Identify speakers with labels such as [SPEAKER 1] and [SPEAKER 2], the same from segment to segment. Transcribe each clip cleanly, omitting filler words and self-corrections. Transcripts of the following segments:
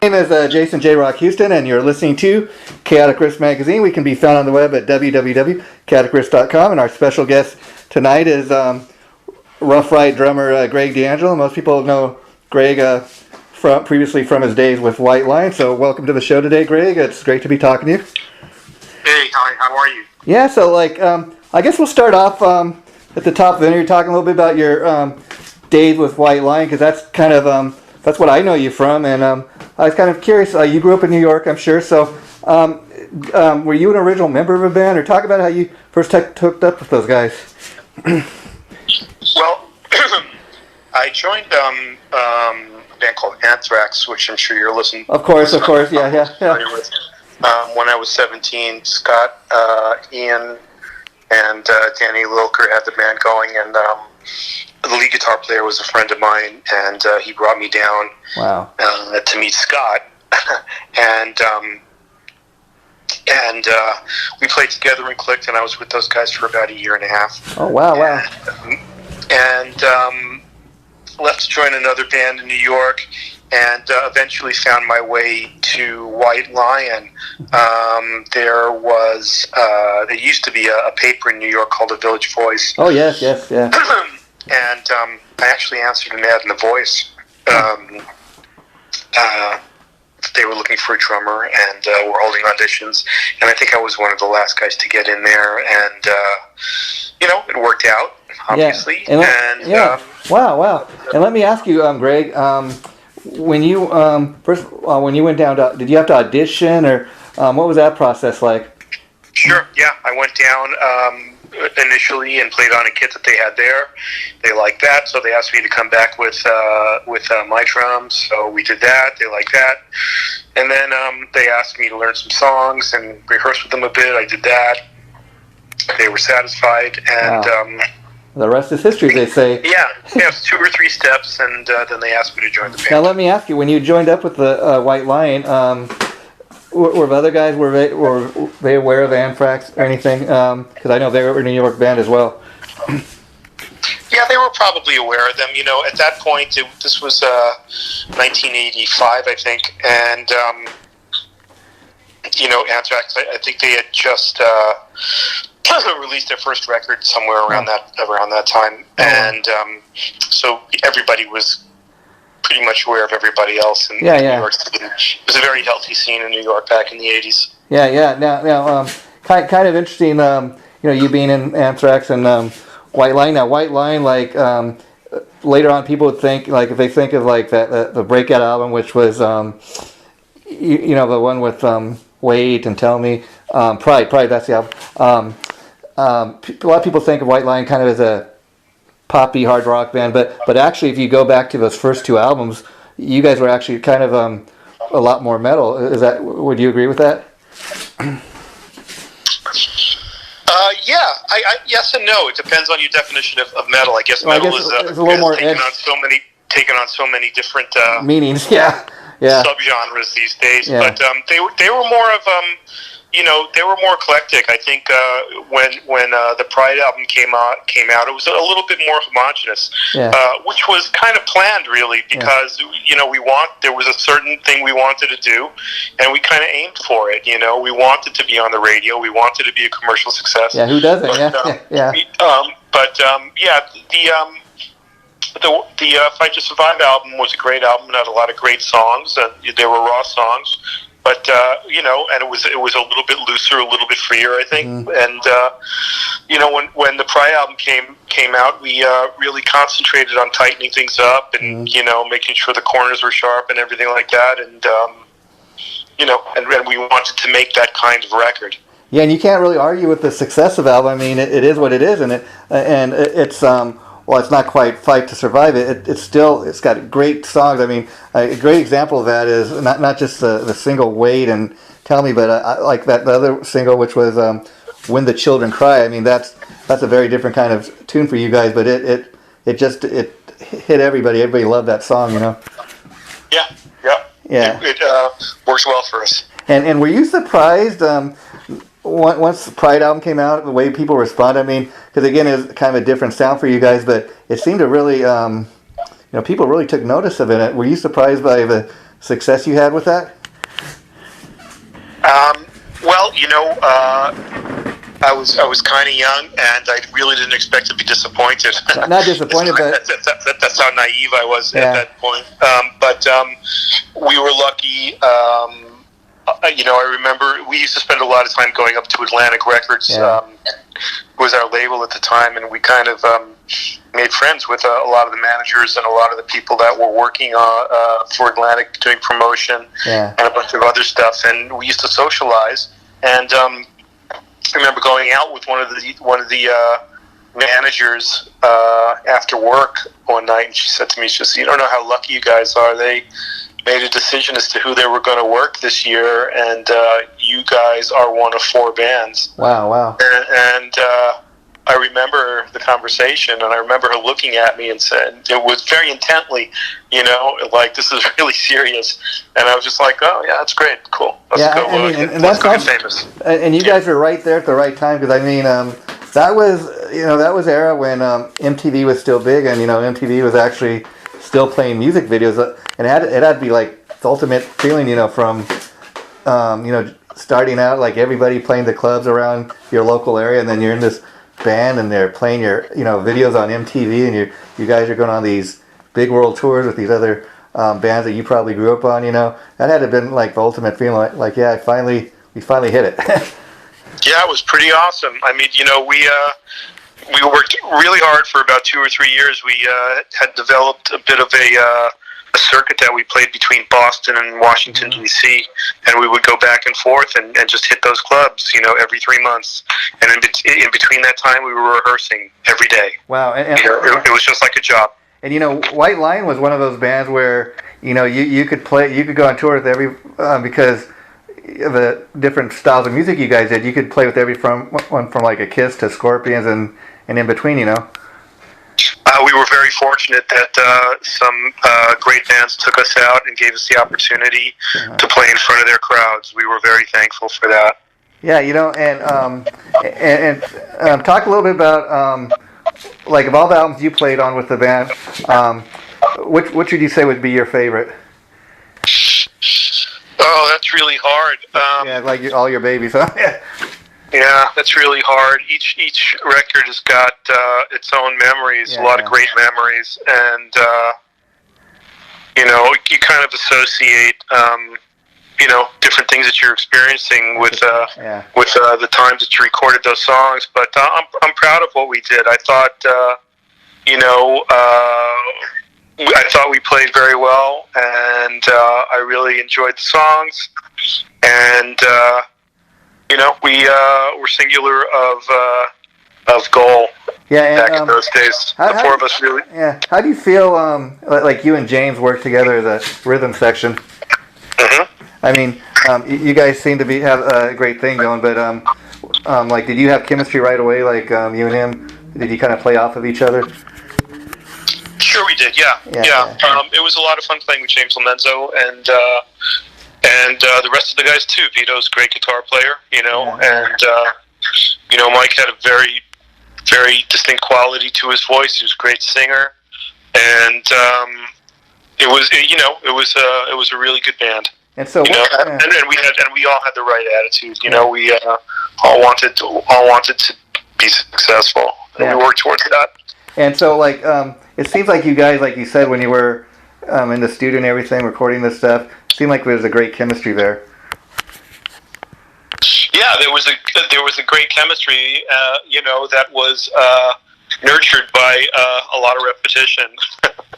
[SPEAKER 1] My name is Jason JROCK Houson, and you're listening to Chaotic Riffs Magazine. We can be found on the web at www.chaoticriffs.com, and our special guest tonight is Rough Riot drummer Greg DeAngelo. Most people know Greg previously from his days with White Lion, so welcome to the show today, Greg. It's great to be talking to you.
[SPEAKER 2] Hey, hi, how are you?
[SPEAKER 1] Yeah, so I guess we'll start off at the top of the interview talking a little bit about your days with White Lion, because that's kind of that's what I know you from, and I was kind of curious. You grew up in New York, I'm sure. So, were you an original member of a band, or talk about how you first hooked up with those guys?
[SPEAKER 2] Well, I joined a band called Anthrax, which I'm sure you're listening.
[SPEAKER 1] Of course, yeah.
[SPEAKER 2] When I was 17, Scott, Ian, and Danny Lilker had the band going, and the lead guitar player was a friend of mine, and he brought me down.
[SPEAKER 1] Wow.
[SPEAKER 2] To meet Scott, and we played together and clicked, and I was with those guys for about a year and a half.
[SPEAKER 1] Oh, wow.
[SPEAKER 2] And left to join another band in New York, and eventually found my way to White Lion. There used to be a paper in New York called The Village Voice.
[SPEAKER 1] Oh, yes, yeah.
[SPEAKER 2] And I actually answered an ad in The Voice. They were looking for a drummer, and were holding auditions, and I think I was one of the last guys to get in there, and it worked out, obviously.
[SPEAKER 1] Yeah. Wow. And let me ask you, Greg, when you when you went down, did you have to audition, or what was that process like?
[SPEAKER 2] Sure. Yeah, I went down initially and played on a kit that they had there. They liked that, so they asked me to come back with my drums. So we did that. They liked that, and then they asked me to learn some songs and rehearse with them a bit. I did that. They were satisfied, and
[SPEAKER 1] wow. The rest is history, they say.
[SPEAKER 2] Yeah, 2 or 3 steps, and then they asked me to join the band.
[SPEAKER 1] Now let me ask you: when you joined up with the White Lion, were the other guys were they aware of Anthrax or anything? Because I know they were a New York band as well.
[SPEAKER 2] Yeah, they were probably aware of them. At that point, this was 1985, I think, and Anthrax. I think they had just released their first record somewhere around that time, and so everybody was pretty much aware of everybody else in New York. It was a very healthy scene in New York back in the 80s.
[SPEAKER 1] Yeah. Now, kind of interesting. You being in Anthrax and White Lion. Now, White Lion, later on, people would think, if they think of the breakout album, which was the one with Wait and Tell Me, Pride. That's the album. A lot of people think of White Lion kind of as a poppy hard rock band, but actually, if you go back to those first 2 albums, you guys were actually kind of a lot more metal. Would you agree with that?
[SPEAKER 2] Yes and no. It depends on your definition of metal. I guess metal is
[SPEAKER 1] a little more
[SPEAKER 2] taken on so many different
[SPEAKER 1] meanings. Yeah.
[SPEAKER 2] Subgenres these days. Yeah. But they were more of they were more eclectic. I think when the Pride album came out, it was a little bit more homogenous, which was kind of planned, really, because there was a certain thing we wanted to do, and we kind of aimed for it. We wanted to be on the radio, we wanted to be a commercial success.
[SPEAKER 1] Yeah, who doesn't?
[SPEAKER 2] The Fight to Survive album was a great album. It had a lot of great songs, and they were raw songs. But and it was a little bit looser, a little bit freer, I think. Mm-hmm. And when the Pride album came out, we really concentrated on tightening things up and making sure the corners were sharp and everything like that. And and we wanted to make that kind of record.
[SPEAKER 1] Yeah, and you can't really argue with the success of the album. I mean, it is what it is, and it's well, it's not quite Fight to Survive. It's got great songs. I mean, a great example of that is not just the single Wait and Tell Me, but I like the other single, which was When the Children Cry. I mean, that's a very different kind of tune for you guys, but it hit everybody. Everybody loved that song,
[SPEAKER 2] Yeah. It works well for us.
[SPEAKER 1] And were you surprised once the Pride album came out, the way people responded? I mean, because again, it's kind of a different sound for you guys, but it seemed to really, people really took notice of it. Were you surprised by the success you had with that?
[SPEAKER 2] Well, I was kind of young, and I really didn't expect to be disappointed.
[SPEAKER 1] Not disappointed, but
[SPEAKER 2] that's how naive I was at that point. But we were lucky. I remember we used to spend a lot of time going up to Atlantic Records. Was our label at the time, and we kind of made friends with a lot of the managers and a lot of the people that were working for Atlantic doing promotion and a bunch of other stuff. And we used to socialize. And I remember going out with one of the managers after work one night, and she said to me, she said, "You don't know how lucky you guys are. They made a decision as to who they were going to work this year, and you guys are one of 4 bands."
[SPEAKER 1] Wow.
[SPEAKER 2] And I remember the conversation, and I remember her looking at me and said, it was very intently, like, this is really serious. And I was just like, oh, yeah, that's great, cool. Let's go,
[SPEAKER 1] and that's
[SPEAKER 2] go get famous.
[SPEAKER 1] And you guys were right there at the right time, because, that was era when MTV was still big, and, MTV was actually still playing music videos, and it had to be, like, the ultimate feeling, from, starting out, like, everybody playing the clubs around your local area, and then you're in this band and they're playing your videos on MTV, and you guys are going on these big world tours with these other bands that you probably grew up on. That had to have been like the ultimate feeling, like yeah, we finally hit it.
[SPEAKER 2] Yeah, it was pretty awesome. We worked really hard for about 2 or 3 years. We had developed a bit of a circuit that we played between Boston and Washington, D.C., and we would go back and forth and just hit those clubs, every 3 months. And in between that time, we were rehearsing every day.
[SPEAKER 1] Wow. And
[SPEAKER 2] it was just like a job.
[SPEAKER 1] And, White Line was one of those bands where, you could go on tour with every, because of the different styles of music you guys did. You could play with every from like a Kiss to Scorpions and in between,
[SPEAKER 2] We were very fortunate that some great bands took us out and gave us the opportunity to play in front of their crowds. We were very thankful for that.
[SPEAKER 1] Yeah, and talk a little bit about like of all the albums you played on with the band, which would you say would be your favorite?
[SPEAKER 2] Oh, that's really hard.
[SPEAKER 1] Like all your babies, huh?
[SPEAKER 2] Yeah, that's really hard. Each record has got its own memories, a lot of great memories, and you kind of associate different things that you're experiencing with the times that you recorded those songs. But I'm proud of what we did. I thought I thought we played very well, and I really enjoyed the songs, and. We were singular of goal back in those days. The 4 of us really.
[SPEAKER 1] Yeah. How do you feel like you and James work together as a rhythm section? Mm-hmm. You guys seem to have a great thing going, but like, did you have chemistry right away? Like you and him, did you kind of play off of each other?
[SPEAKER 2] Sure, we did. Yeah. It was a lot of fun playing with James Lomenzo and the rest of the guys too. Vito's a great guitar player, and Mike had a very, very distinct quality to his voice. He was a great singer, and it was a really good band.
[SPEAKER 1] And so,
[SPEAKER 2] and we all had the right attitude. We all wanted to be successful, and we worked towards that.
[SPEAKER 1] And so, like, it seems like you guys, like you said, when you were in the studio and everything, recording this stuff, seemed like there was a great chemistry there.
[SPEAKER 2] Yeah, there was a great chemistry, that was nurtured by a lot of repetition.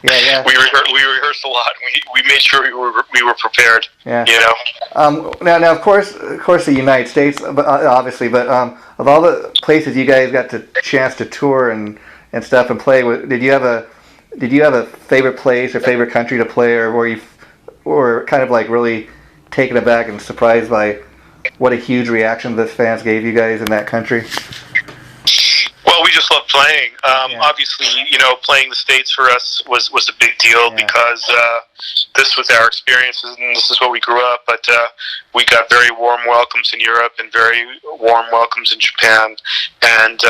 [SPEAKER 1] Yeah.
[SPEAKER 2] We rehearsed a lot. We made sure we were prepared.
[SPEAKER 1] Yeah. Now of course the United States, obviously, but of all the places you guys got the chance to tour and stuff and play, did you have a favorite place or favorite country to play, or were you kind of like really taken aback and surprised by what a huge reaction the fans gave you guys in that country?
[SPEAKER 2] Well, we just loved playing. Obviously, playing the States for us was a big deal because this was our experiences and this is where we grew up. But we got very warm welcomes in Europe and very warm welcomes in Japan, and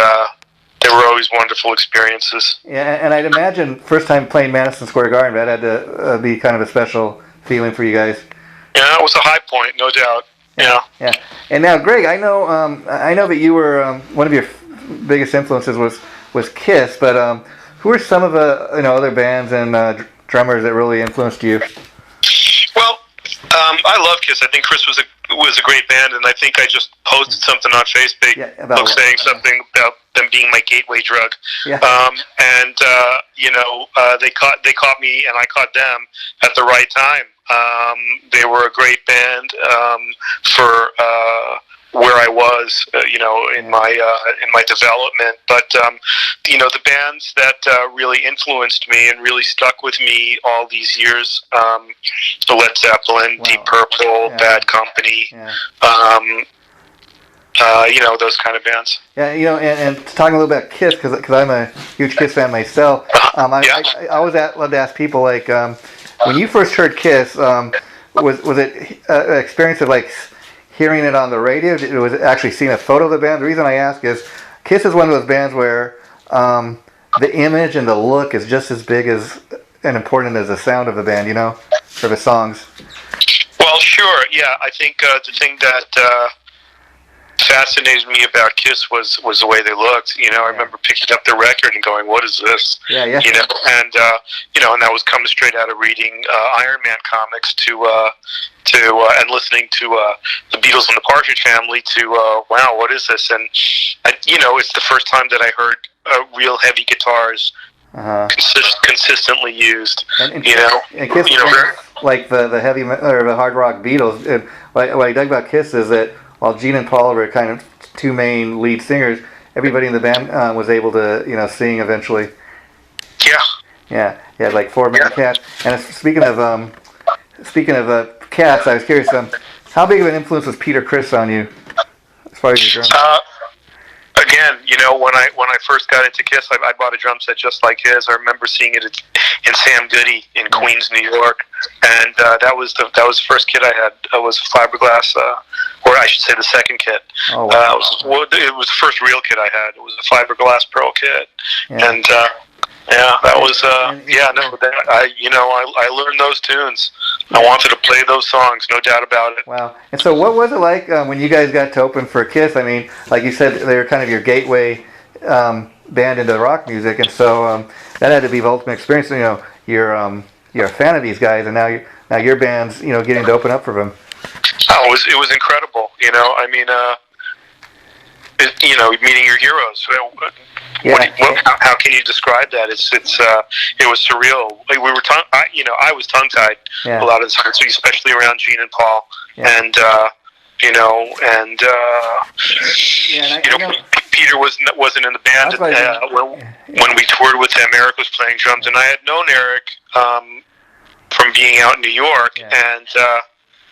[SPEAKER 2] they were always wonderful experiences.
[SPEAKER 1] Yeah, and I'd imagine first time playing Madison Square Garden, that had to be kind of a special feeling for you guys.
[SPEAKER 2] Yeah, it was a high point, no doubt. Yeah.
[SPEAKER 1] Yeah. And now, Greg, I know that you were one of your biggest influences was Kiss, but who are some of the other bands and drummers that really influenced you?
[SPEAKER 2] Well, I love Kiss. I think Chris was a great band, and I think I just posted something on Facebook saying something about them being my gateway drug.
[SPEAKER 1] Yeah.
[SPEAKER 2] They caught me, and I caught them at the right time. They were a great band for where I was, in my development. But the bands that really influenced me and really stuck with me all these years, the Led Zeppelin, Deep Purple, Bad Company, those kind of bands.
[SPEAKER 1] Yeah, and talking a little bit about Kiss, because I'm a huge Kiss fan myself. I always love to ask people, like, when you first heard Kiss, was it an experience of like hearing it on the radio? Was it actually seeing a photo of the band? The reason I ask is Kiss is one of those bands where the image and the look is just as big as and important as the sound of the band, for the songs.
[SPEAKER 2] Well, sure, yeah. I think the thing that fascinated me about Kiss was the way they looked. I remember picking up the record and going, "What is this?"
[SPEAKER 1] Yeah.
[SPEAKER 2] And that was coming straight out of reading Iron Man comics and listening to the Beatles and the Partridge Family to wow, what is this? And it's the first time that I heard real heavy guitars consistently used. And
[SPEAKER 1] Kiss, like the heavy or the hard rock Beatles. And what I dug about Kiss is that while Gene and Paul were kind of two main lead singers, everybody in the band was able to sing eventually. Yeah, like four-man cast. And speaking of cast, I was curious, how big of an influence was Peter Criss on you as far as your drums?
[SPEAKER 2] Again, when I first got into Kiss, I bought a drum set just like his. I remember seeing it in Sam Goody in Queens, New York, and that was the first kit I had. It was fiberglass, or I should say the second kit.
[SPEAKER 1] Oh, wow.
[SPEAKER 2] It was the first real kit I had. It was a fiberglass pearl kit, and that was I learned those tunes. I wanted to play those songs, no doubt about it.
[SPEAKER 1] Wow. And so what was it like when you guys got to open for Kiss? I mean, like you said, they were kind of your gateway band into rock music, and so that had to be the ultimate experience. You're a fan of these guys, and now your band's getting to open up for them.
[SPEAKER 2] Oh, it was incredible. Meeting your heroes. How can you describe that? It was surreal. Like we were I was tongue tied a lot of the time, so especially around Gene and Paul, and Peter wasn't in the band when we toured with them. Eric was playing drums, and I had known Eric from being out in New York, and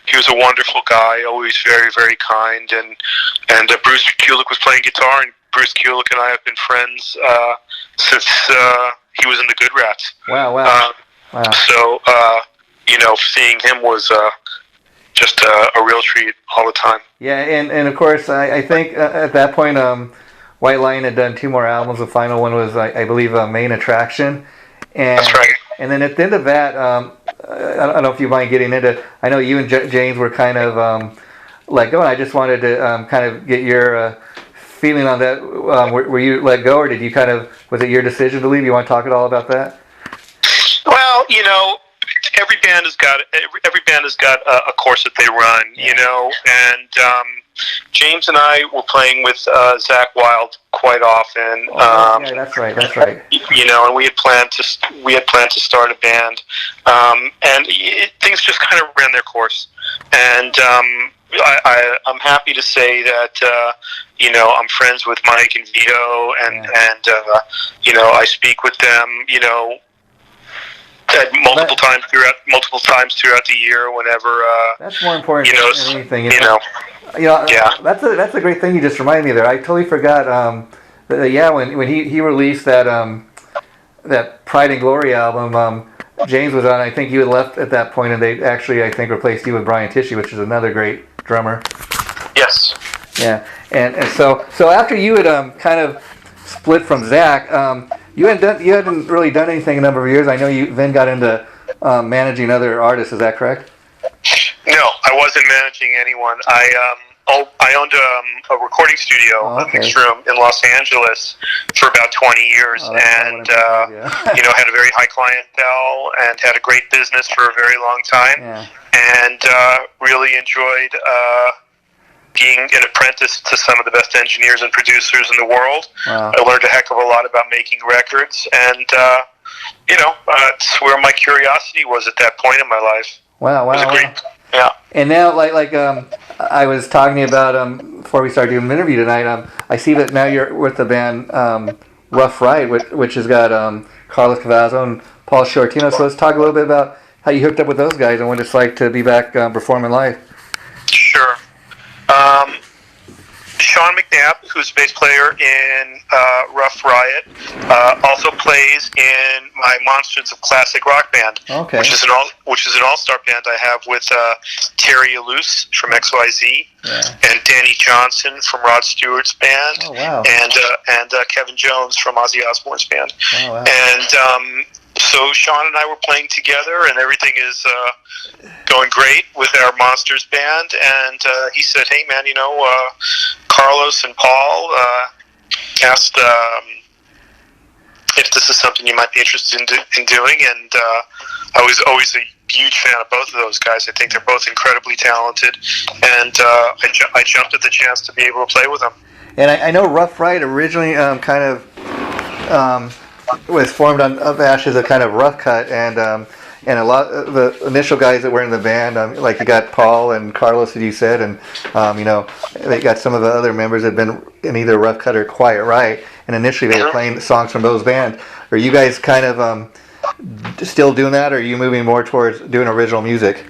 [SPEAKER 2] he was a wonderful guy, always very, very kind, and Bruce Kulick was playing guitar, and Bruce Kulick and I have been friends since he was in the Good Rats.
[SPEAKER 1] Wow.
[SPEAKER 2] So, seeing him was just a real treat all the time.
[SPEAKER 1] Yeah, and of course, I think at that point, White Lion had done 2 more albums. The final one was, I believe, Main Attraction. And,
[SPEAKER 2] that's right.
[SPEAKER 1] And then at the end of that, I don't know if you mind getting into. I know you and James were kind of let go, and I just wanted to kind of get your feeling on that. Were you let go, or did you was it your decision to leave? You want to talk at all about that?
[SPEAKER 2] Well, every band has got a course that they run, and James and I were playing with Zak Wylde quite often.
[SPEAKER 1] That's right.
[SPEAKER 2] And we had planned to start a band, and things just kind of ran their course. And I'm happy to say that I'm friends with Mike and Vito, and I speak with them, multiple times throughout the year. Whenever
[SPEAKER 1] that's more important than anything.
[SPEAKER 2] Yeah.
[SPEAKER 1] That's a great thing you just reminded me there. I totally forgot. When he released that Pride and Glory album, James was on. I think you had left at that point, and they actually, I think, replaced you with Brian Tichy, which is another great drummer.
[SPEAKER 2] Yes.
[SPEAKER 1] Yeah, and so after you had kind of split from Zak, you hadn't really done anything in a number of years. I know you then got into managing other artists. Is that correct?
[SPEAKER 2] No, I wasn't managing anyone. I owned a recording studio, a mix room in Los Angeles for about 20 years, and had a very high clientele and had a great business for a very long time, and really enjoyed being an apprentice to some of the best engineers and producers in the world. I learned a heck of a lot about making records, and it's where my curiosity was at that point in my life.
[SPEAKER 1] Wow.
[SPEAKER 2] It was great. Yeah.
[SPEAKER 1] And now, I was talking to you about before we started doing an interview tonight. I see that now you're with the band Rough Riot, which has got Carlos Cavazo and Paul Shortino. So let's talk a little bit about how you hooked up with those guys and what it's like to be back performing live.
[SPEAKER 2] Sure. Sean McNab, who's a bass player in Rough Riot, also plays in my Monsters of Classic Rock band, which is an all-star band I have with Terry Luce from XYZ and Danny Johnson from Rod Stewart's band, and Kevin Jones from Ozzy Osbourne's band. And so Sean and I were playing together, and everything is going great with our Monsters band. And he said, "Hey, man, Carlos and Paul asked if this is something you might be interested in doing." And I was always a huge fan of both of those guys. I think they're both incredibly talented, and I jumped at the chance to be able to play with them.
[SPEAKER 1] And I know Rough Riot originally was formed of ashes, a kind of rough cut, and a lot of the initial guys that were in the band, like you got Paul and Carlos, as you said, and they got some of the other members that had been in either Rough Cut or Quiet Riot, and initially they were playing songs from those bands. Are you guys kind of still doing that, or are you moving more towards doing original music?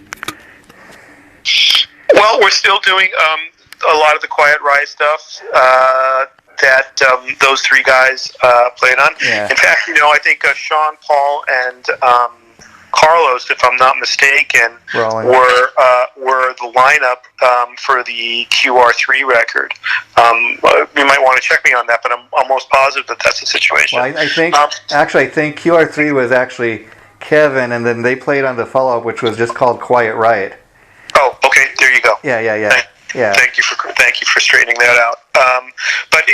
[SPEAKER 2] Well, we're still doing a lot of the Quiet Riot stuff that those three guys played on. In fact, I think Sean, Paul, and Carlos, if I'm not mistaken, were the lineup for the QR3 record. You might want to check me on that, but I'm almost positive that that's the situation.
[SPEAKER 1] Well, I think I think QR3 was actually Kevin, and then they played on the follow-up, which was just called Quiet Riot.
[SPEAKER 2] Oh, okay, there you go.
[SPEAKER 1] Yeah.
[SPEAKER 2] Thank you for straightening that out. But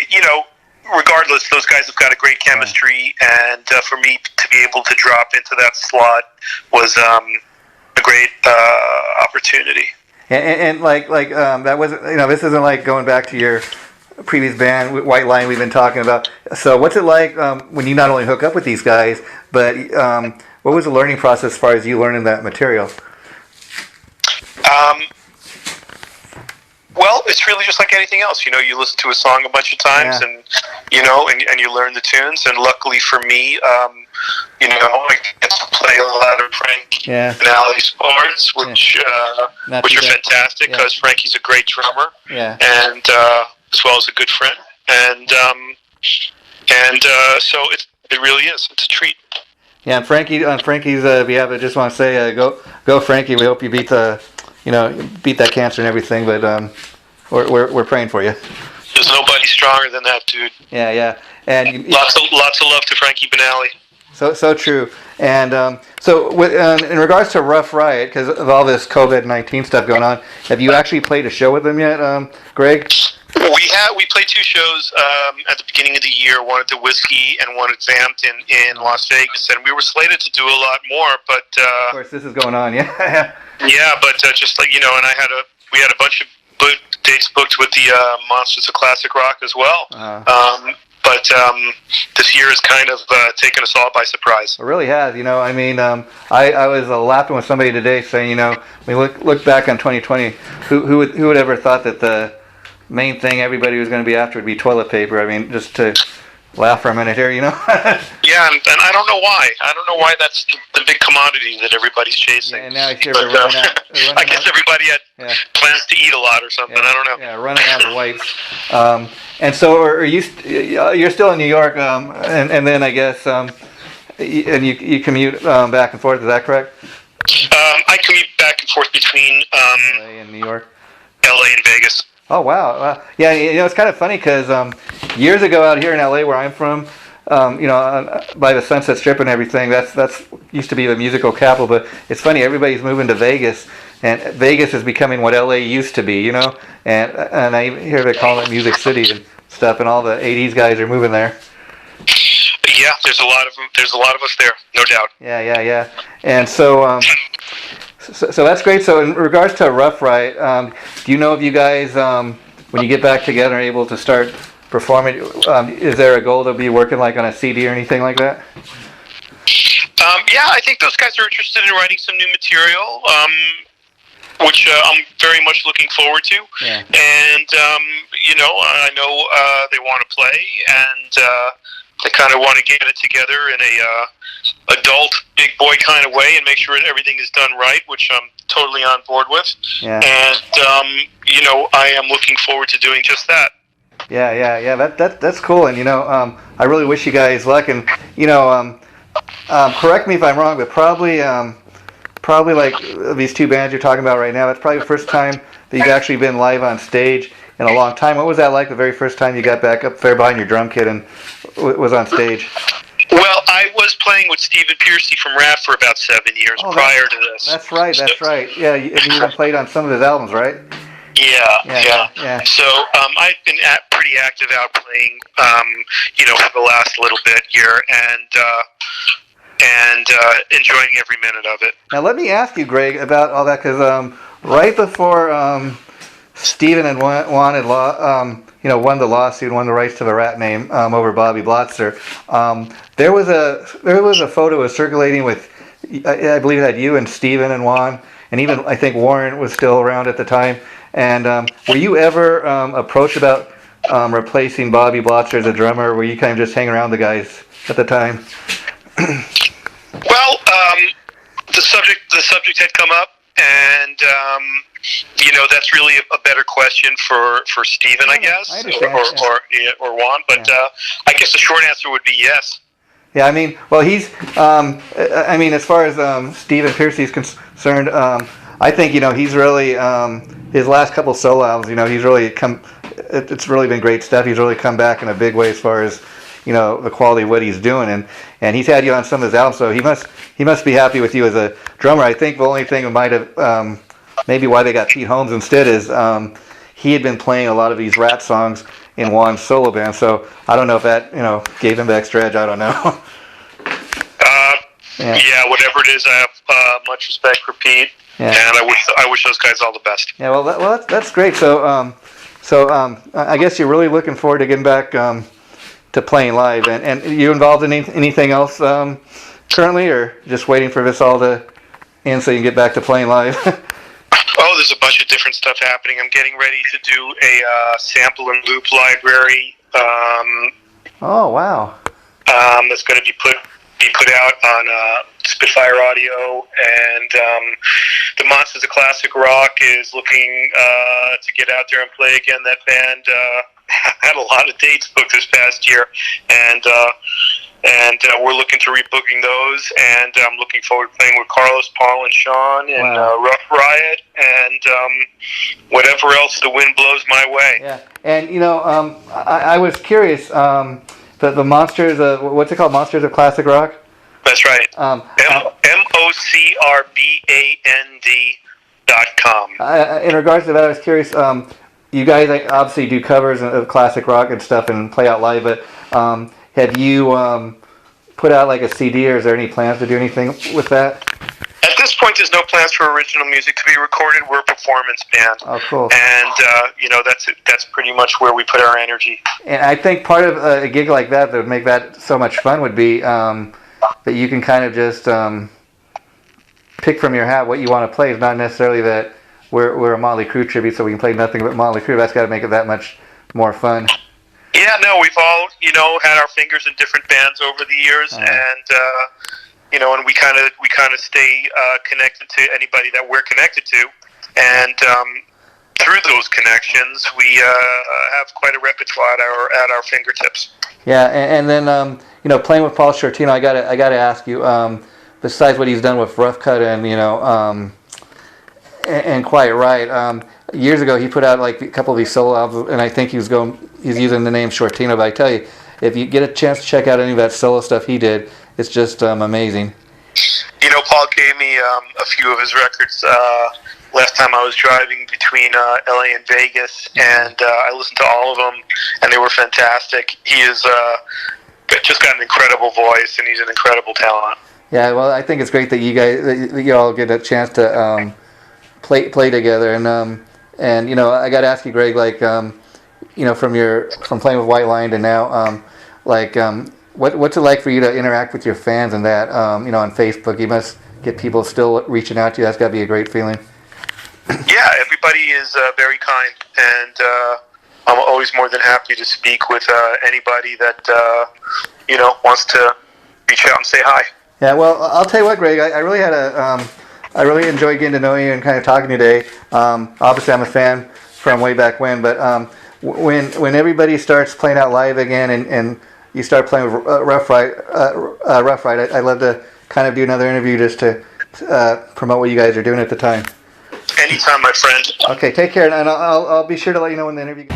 [SPEAKER 2] regardless, those guys have got a great chemistry, and for me to be able to drop into that slot was a great opportunity.
[SPEAKER 1] And that wasn't, this isn't like going back to your previous band, White Line, we've been talking about. So what's it like when you not only hook up with these guys, but what was the learning process as far as you learning that material?
[SPEAKER 2] Well, it's really just like anything else. You listen to a song a bunch of times, and you learn the tunes. And luckily for me, I get to play a lot of Frankie and Ali's parts, which are fantastic because Frankie's a great drummer, and as well as a good friend, and so it really is. It's a treat.
[SPEAKER 1] Yeah, and Frankie's behalf, I just want to say, go Frankie. We hope you beat that cancer and everything, but we're praying for you.
[SPEAKER 2] There's nobody stronger than that dude.
[SPEAKER 1] Yeah. And
[SPEAKER 2] lots of love to Frankie Benally.
[SPEAKER 1] So true. And in regards to Rough Riot, because of all this COVID-19 stuff going on, have you actually played a show with them yet, Greg?
[SPEAKER 2] We played two shows at the beginning of the year, one at the Whiskey and one at Vamped in Las Vegas, and we were slated to do a lot more, but
[SPEAKER 1] of course this is going on, yeah.
[SPEAKER 2] Yeah, but just like and we had a bunch of dates booked with the Monsters of Classic Rock as well. But this year has kind of taken us all by surprise.
[SPEAKER 1] It really has. I was laughing with somebody today saying, we look back on 2020. Who would ever thought that the main thing everybody was going to be after would be toilet paper? I mean, just to laugh for a minute here,
[SPEAKER 2] Yeah, and I don't know why. I don't know why that's the big commodity that everybody's chasing.
[SPEAKER 1] Yeah, now we're running out.
[SPEAKER 2] I guess everybody had plans to eat a lot or something. I don't know.
[SPEAKER 1] Yeah, running out of wipes. And so, are you? You're still in New York, and then I guess, and you commute back and forth. Is that correct?
[SPEAKER 2] I commute back and forth between
[SPEAKER 1] LA and New York,
[SPEAKER 2] LA and Vegas.
[SPEAKER 1] Oh wow! Yeah, it's kind of funny because years ago out here in LA, where I'm from, by the Sunset Strip and everything. That's used to be the musical capital, but it's funny. Everybody's moving to Vegas, and Vegas is becoming what LA used to be. And I hear they call it Music City and stuff, and all the '80s guys are moving there.
[SPEAKER 2] Yeah, there's a lot of them. There's a lot of us there, no doubt.
[SPEAKER 1] Yeah. And so that's great. So in regards to Rough Riot, do you know if you guys, when you get back together, are able to start performing? Is there a goal to be working like on a CD or anything like that?
[SPEAKER 2] Yeah, I think those guys are interested in writing some new material, which I'm very much looking forward to.
[SPEAKER 1] Yeah.
[SPEAKER 2] And I know they want to play, and they kind of want to get it together in a adult, big boy kind of way and make sure that everything is done right, which I'm totally on board with.
[SPEAKER 1] Yeah.
[SPEAKER 2] And, I am looking forward to doing just that.
[SPEAKER 1] Yeah. That's cool. And, I really wish you guys luck. And, correct me if I'm wrong, but probably like these two bands you're talking about right now, that's probably the first time that you've actually been live on stage in a long time. What was that like the very first time you got back up there behind your drum kit and was on stage?
[SPEAKER 2] Well, I was playing with Stephen Pearcy from Ratt for about 7 years prior to this.
[SPEAKER 1] That's right. Yeah, and you even played on some of his albums, right?
[SPEAKER 2] Yeah. So I've been pretty active out playing, for the last little bit here, and enjoying every minute of it.
[SPEAKER 1] Now let me ask you, Greg, about all that, because right before Stephen and Juan had won the lawsuit, won the rights to the Ratt name over Bobby Blotzer, there was a photo was circulating with, I believe it had you and Stephen and Juan, and even I think Warren was still around at the time. And were you ever approached about replacing Bobby Blotzer as a drummer? Or were you kind of just hanging around the guys at the time?
[SPEAKER 2] Well, the subject had come up, and that's really a better question for Stephen, I guess, or Juan. But I guess the short answer would be yes.
[SPEAKER 1] Yeah, I mean, well, he's, as far as Stephen Pearcy is concerned, I think, he's really, his last couple solo albums, he's really it's really been great stuff. He's really come back in a big way as far as, the quality of what he's doing. And he's had you on some of his albums, so he must be happy with you as a drummer. I think the only thing that might have, maybe why they got Pete Holmes instead is he had been playing a lot of these Ratt songs in Juan's solo band, so I don't know if that, gave him the extra edge. I don't know.
[SPEAKER 2] Yeah, whatever it is, I have much respect for Pete, and I wish those guys all the best.
[SPEAKER 1] Yeah, well, that's great. So, I guess you're really looking forward to getting back to playing live, and you involved in anything else currently, or just waiting for this all to end so you can get back to playing live?
[SPEAKER 2] Oh, there's a bunch of different stuff happening. I'm getting ready to do a sample and loop library.
[SPEAKER 1] Oh, wow.
[SPEAKER 2] That's going to be put out on Spitfire Audio, and the Monsters of Classic Rock is looking to get out there and play again. That band had a lot of dates booked this past year, and we're looking to rebooking those, and I'm looking forward to playing with Carlos, Paul, and Sean, and Rough Riot, and whatever else the wind blows my way.
[SPEAKER 1] Yeah, and I was curious, the Monsters, what's it called, Monsters of Classic Rock?
[SPEAKER 2] That's right. MOCRBAND.com.
[SPEAKER 1] In regards to that, I was curious, you guys obviously do covers of classic rock and stuff and play out live, but have you put out like a CD, or is there any plans to do anything with that?
[SPEAKER 2] At this point, there's no plans for original music to be recorded. We're a performance band.
[SPEAKER 1] Oh, cool.
[SPEAKER 2] And, that's pretty much where we put our energy.
[SPEAKER 1] And I think part of a gig like that would make that so much fun would be that you can kind of just pick from your hat what you want to play. It's not necessarily that we're a Motley Crue tribute, so we can play nothing but Motley Crue. That's got to make it that much more fun.
[SPEAKER 2] Yeah, no, we've all, had our fingers in different bands over the years, and and we kind of stay connected to anybody that we're connected to, and through those connections, we have quite a repertoire at our fingertips.
[SPEAKER 1] Yeah, and then playing with Paul Shortino, I gotta ask you, besides what he's done with Rough Cut and and Quiet Riot, years ago he put out like a couple of these solo albums, and I think he's using the name Shortino. But I tell you, if you get a chance to check out any of that solo stuff he did, it's just amazing.
[SPEAKER 2] You know, Paul gave me a few of his records last time I was driving between LA and Vegas, and I listened to all of them, and they were fantastic. He is just got an incredible voice, and he's an incredible talent.
[SPEAKER 1] Yeah, well, I think it's great that you all get a chance to play together, and you know, I got to ask you, Greg, like you know, from playing with White Lion to now, what's it like for you to interact with your fans and that, you know, on Facebook? You must get people still reaching out to you. That's got to be a great feeling.
[SPEAKER 2] Yeah, everybody is very kind, and I'm always more than happy to speak with anybody that you know, wants to reach out and say hi.
[SPEAKER 1] Yeah, well, I'll tell you what, Greg. I really had I really enjoyed getting to know you and kind of talking today. Obviously, I'm a fan from way back when, but when everybody starts playing out live again and you start playing with Rough Riot, I'd love to kind of do another interview just to promote what you guys are doing at the time.
[SPEAKER 2] Anytime, my friend.
[SPEAKER 1] Okay, take care, and I'll be sure to let you know when the interview.